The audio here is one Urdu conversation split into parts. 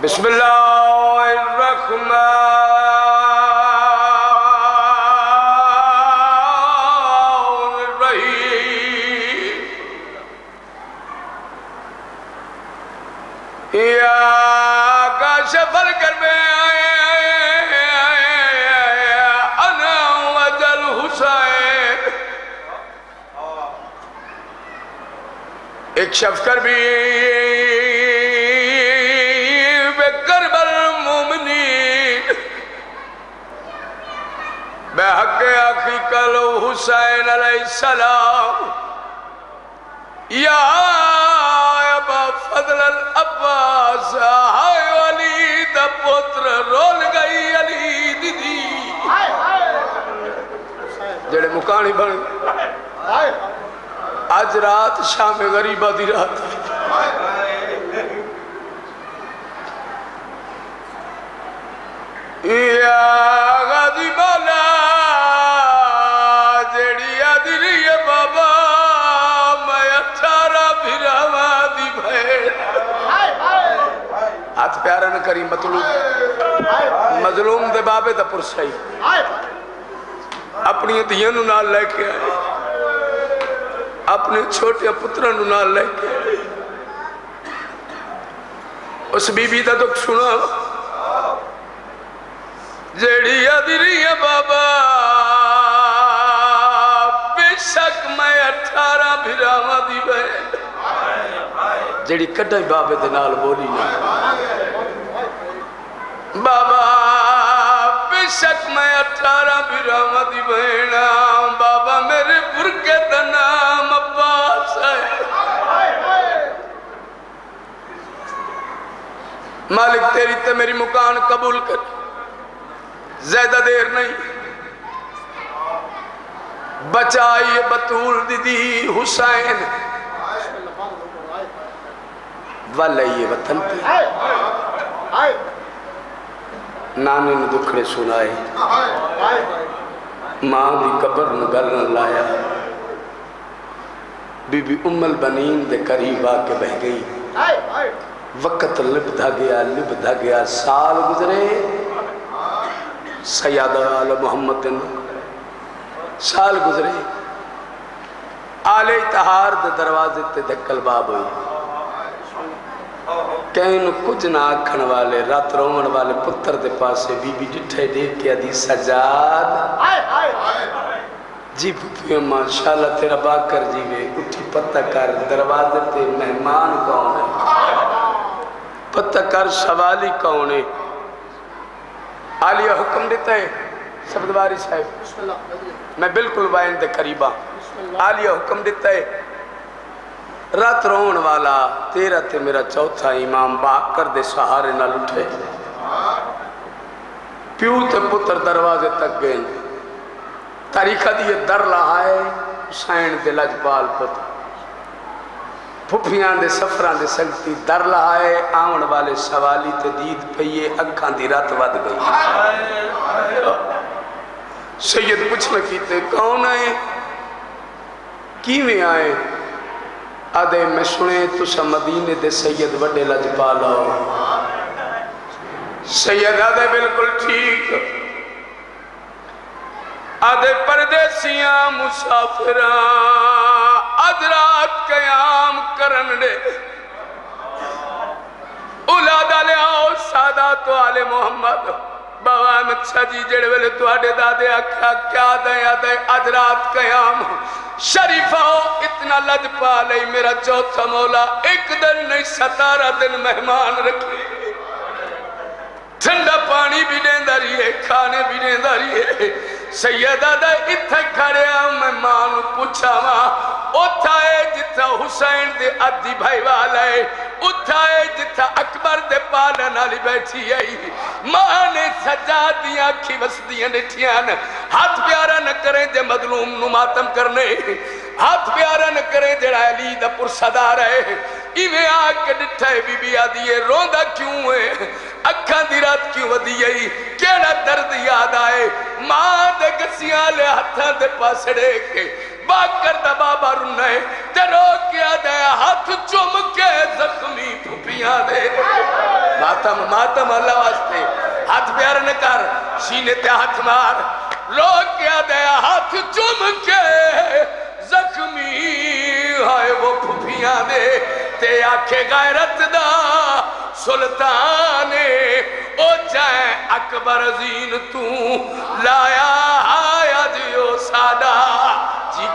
بسم اللہ الرحمن الرحیم یا کاشف الکرب انا وجل حسین ایک شف کر بھی بحق اخیک الحسین علیہ السلام یا ابا فضل العباس ہائے علی دا پتر رول گئی علی دیدی جڑے مکانی بن آج رات شام غریبہ دی رات یا غازی بالا جڑی آدھی بابا میں 18 بھراواں دی بھیڑ ہاتھ پیارا نہ کری مظلوم دے بابے دا پرسائی اپنی دھیاں نو نال لے کے آئے اپنے چھوٹے پتروں نو نال لے کے آئے اس بی بی دا دکھ سنا جیڑی ادری بابا بے شک میں 18 بھراواں دی بہن جیڑی کٹائی بابے دے نال بولی نا بابا بے شک میں 18 بھراواں دی بہن بابا میرے برکے دا نام عباس ہے مالک تیری تے میری مکان قبول کر زیادہ دیر نہیں بچائی بطول دیدی حسین واللہ وطن پہ نانے نے دکھڑے سنائے ماں دی قبر نگلن لایا بی بی ام البنین دے قریب آکے بہ گئی وقت لبدھا گیا سال گزرے سیادہ آل محمد سال گزرے آل اتحار دے دروازے تے دکل باب ہوئی کہیں کچھ نہ آکھن والے رات رومن والے پتر دے پاسے بی بی جٹھے دیکھ کے دی سجاد جی پھوپی ماشاءاللہ تیرا باکر جیوے اٹھی پتہ کر دروازے تے مہمان کون ہے پتہ کر سوالی کون ہے آلیہ حکم دیتا ہے سبدواری صاحب میں بالکل وائن دے قریبا آلیہ حکم دیتا ہے رات رون والا تیرا تے میرا چوتھا امام باکر دے سہارے نہ لٹھے پیو تے پتر دروازے تک گئے تاریخہ دیئے در لہائے حسین دے لجبال پتر پھپیاں دے سفران دے سنگتی در لہائے آون والے سوالی تے دید پہیے اکھاں دی رات ود گئی سید پوچھنا کیتے کون آئے کیویں آئے آدھے میں سنے تسا مدینے دے سید وڈے لجپالا سید آدھے بالکل ٹھیک آدھے پردیسیاں مسافران ادرات قیام کرن دے اولادہ لے آؤ سادات و آل محمد بابا احمد شاہ جی جڑے ویلے تو آڑے دادے آکھا کیا دیں آدھے ادرات قیام شریفہ ہو اتنا لج پا لئی میرا چوتھا مولا ایک دن نہیں 17 دن مہمان رکھے ٹھنڈا پانی بھی دیں داری ہے کھانے بھی دیں داری ہے سیدہ دا اتھا کھڑے میں مانو پوچھا ماں اتھا ہے جتھا حسین دے عدی بھائی والا ہے اتھا ہے جتھا اکبر دے پالن آلی بیٹھی ہے ماں نے سجادیاں کھی وسدیاں نٹھیاں ہاتھ پیارا نہ کریں جے مظلوم نو ماتم کرنے ہاتھ پیارا نہ کریں جے علی دا پرصدار ہے ایویں آکے ڈٹھا ہے بی بی آدھی ہے روندہ کیوں ہے اکھاں دی رات کیوں ودی ہے کیڑا درد یاد آئے ماں دے گسیاں لے ہاتھاں دے پاسڑے کے باکر دا بابا رنے تے رو کیا دے ہاتھ چوم کے زخمی پھوپیاں دے بات ماتم اللہ واسطے ہاتھ پیار نہ کر سینے تے ہاتھ مار رو کیا دیا ہاتھ چوم کے زخمی ہائے وہ پھپیاں دے تے آکھے غیرت دا سلطانے او جائے اکبر زین تو لایا آیا جیو سادا جی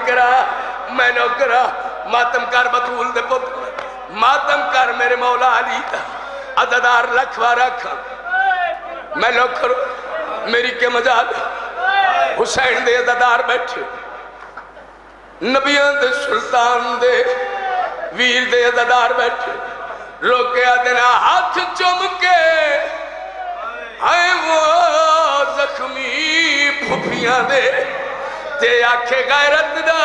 کرا میں نو کرا ماتم کر بطول دے پتر ماتم کر میرے مولا علی دا عددار لکھوا رکھا میں لو کرو میری کے مجال حسین دے عددار بیٹھے نبیان دے سلطان دے ویر دے عددار بیٹھے روکیا دینا ہاتھ چوم کے آئے وہ زخمی پھپیاں دے تے آکھے غیرت دا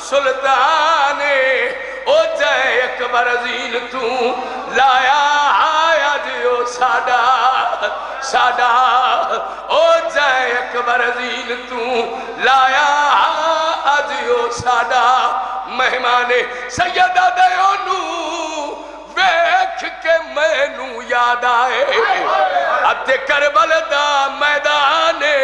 سلطانے او جائے اکبر زین تو لایا آیا جیو ساڈا او جائے اکبر زین تو لایا آیا جیو ساڈا مہمانے سیدہ دیونو ویکھ کے میں نو یاد آئے ادھے کربل دا میدانے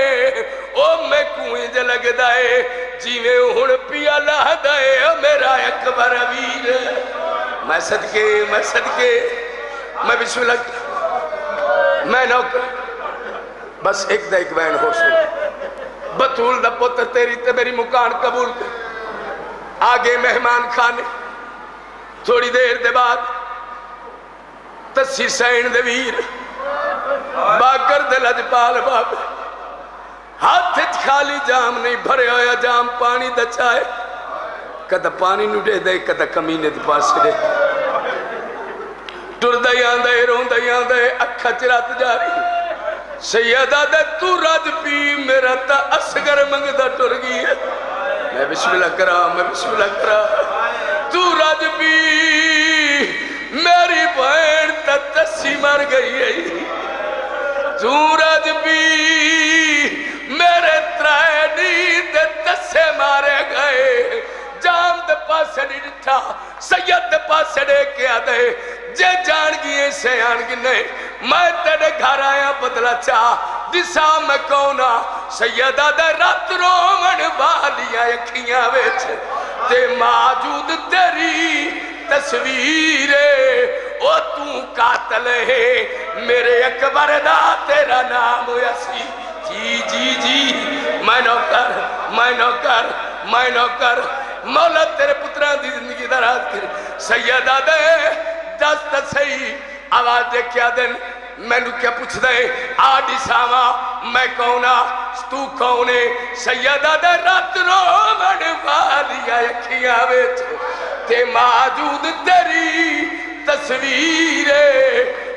او میں کوئیں جے لگ دائے جیویں ہن پیا لہ دائے میرا اکبر ویر میں صدقے میں بسم اللہ میں نوکر بس ایک دا ایک بین ہو سن بطول دا پتر تیری تے میری مکان قبول کر آگے مہمان کھانے تھوڑی دیر دے بعد تسی سین دے ویر باکر دے لجپال باب ہاتھ خالی جام نہیں بھرے ہویا جام پانی دا چائے کدھا پانی نو دے دے کدھا کمینے دے پاس دے ٹر دیاں دے رون دیاں دے اکھا چرات جاری سیدہ دے تو راج پی میرا تا اسگر منگ دا ٹر گئی ہے میں بسم اللہ کرا تو راج پی میری بہن تا تسی مر گئی ہے تو راج پی میرے ترائنی دے تسے مارے گئے جام دے پاسے نہیں ڈٹھا سید دے پاسے دے کیا دے جے جان گئے سے آن گئے میں تیرے گھر آیا بدلا چاہ جسا میں کونا سیدہ دے رات رومن بالیا یکھیاں ویچ تے موجود تیری تصویرے او تو قاتل ہے میرے اکبر دا تیرا نام یسی جی میں نوکر مولا تیرے پتران دی زندگی دراز کر سیدہ دے دست صحیح آواز دے کیا دن میں نو کیا پوچھ دے آڈی ساما میں کونا تو کونے سیدہ دے رات رو من والیا یکھیاں ویچ تے موجود تیری تصویرے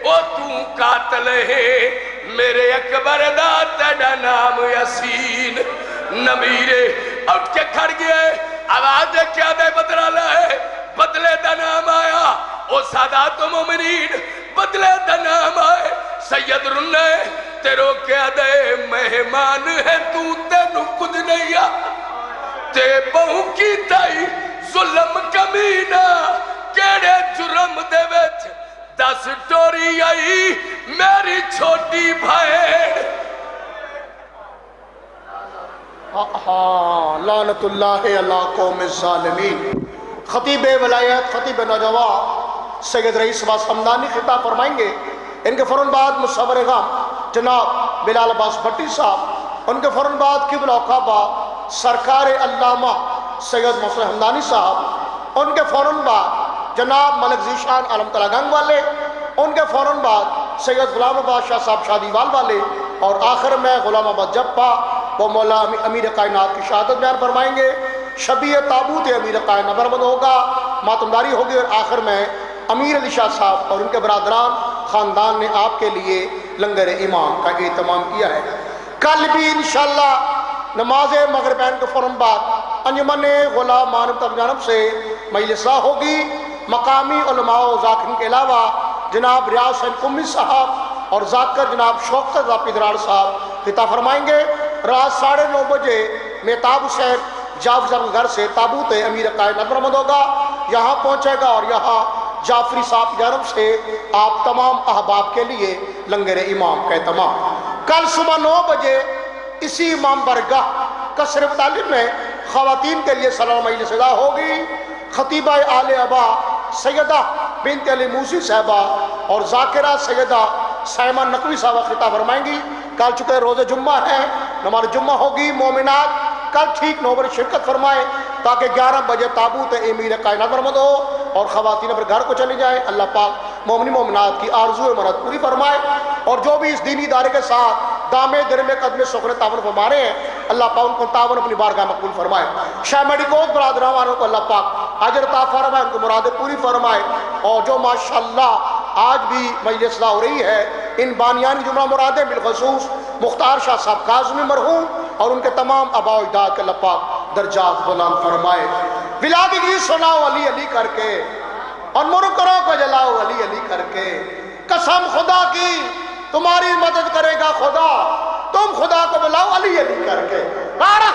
او تو قاتل ہے میرے اکبر دا تیڑا نام یسین نمیرے اٹھ کے کھڑ گئے آواز دے کیا دے بدلہ لائے بدلے دا نام آیا او سادات و مومنین بدلے دا نام آئے سید رنے تیرو کیا دے مہمان ہے تو تینو کچھ نہیں آ تے بہو کی تائی ظلم کمینہ کیڑے جرم دے ویچ دس ٹوری آئی میری چھوٹی بھائیڑ لعنت اللہ علی قوم الظالمین خطیب ولایت خطیب نوجوان سید رئیس عباس حمدانی خطاب فرمائیں گے ان کے فوراً بعد مصور غم جناب بلال عباس بھٹی صاحب ان کے فوراً بعد قبلہ کعبہ سرکار علامہ سید محسن حمدانی صاحب ان کے فوراً بعد جناب ملک ذیشان عالم تعالیٰ گنگ والے ان کے فوراً بعد سید غلام عباس شاہ صاحب شادی وال والے اور آخر میں غلام عباس جپا وہ مولا امیر کائنات کی شہادت بیان فرمائیں گے شبیہ تابوت امیر کائنات برمد ہوگا ماتمداری ہوگی اور آخر میں امیر علی شاہ صاحب اور ان کے برادران خاندان نے آپ کے لیے لنگر امام کا اہتمام کیا ہے کل بھی انشاءاللہ نماز مغربین کے فوراً بعد انجمن غلام مانوتا جانب سے مجلسہ ہوگی مقامی علماء و ذاکرین کے علاوہ جناب ریاض حسین قمی صاحب اور ذاکر جناب شوکت ذاپی درار صاحب خطاب فرمائیں گے رات 9:30 بجے مہتاب حسین جعفر صاحب کے گھر سے تابوت امیر کائنات برآمد ہوگا یہاں پہنچے گا اور یہاں جعفری صاحب کی جانب سے آپ تمام احباب کے لیے لنگر امام کا اہتمام کل صبح 9 بجے اسی امام برگاہ قصر تعلیم میں خواتین کے لیے سلام مجلس ادا ہوگی. خطیبہ آل ابا سیدہ بنت علی موسی صاحبہ اور ذاکرہ سیدہ سائمہ نقوی صاحبہ خطاب فرمائیں گی. کل چکے روز جمعہ ہے، نماز جمعہ ہوگی. مومنات کل ٹھیک 9 بجے شرکت فرمائیں تاکہ 11 بجے تابوت امیر کائنات برآمد ہو اور خواتین اپنے گھر کو چلی جائیں. اللہ پاک مومنی مومنات کی آرزو مراد پوری فرمائے. اور جو بھی اس دینی ادارے کے ساتھ دامے درمے قدمے سخن تعاون فرما رہے ہیں، اللہ پاک ان کو تعاون اپنی بارگاہ مقبول فرمائے. شاہ میڈیکوز برادران والوں کو اللہ پاک اجر عطا فرمائے، ان کو مرادیں پوری فرمائے. اور جو ماشاءاللہ آج بھی مجلس اصلاح ہو رہی ہے، ان بانیان کی جملہ مرادیں بالخصوص مختار شاہ صاحب کاظمی مرحوم اور ان کے تمام آباء و اجداد کے اللہ پاک درجات بلند فرمائے. ولادت کی سناؤ علی علی کر کے اور منکروں کو جلاؤ علی علی کر کے. قسم خدا کی تمہاری مدد کرے گا خدا، تم خدا کو بلاؤ علی علی کر کے. نعرہ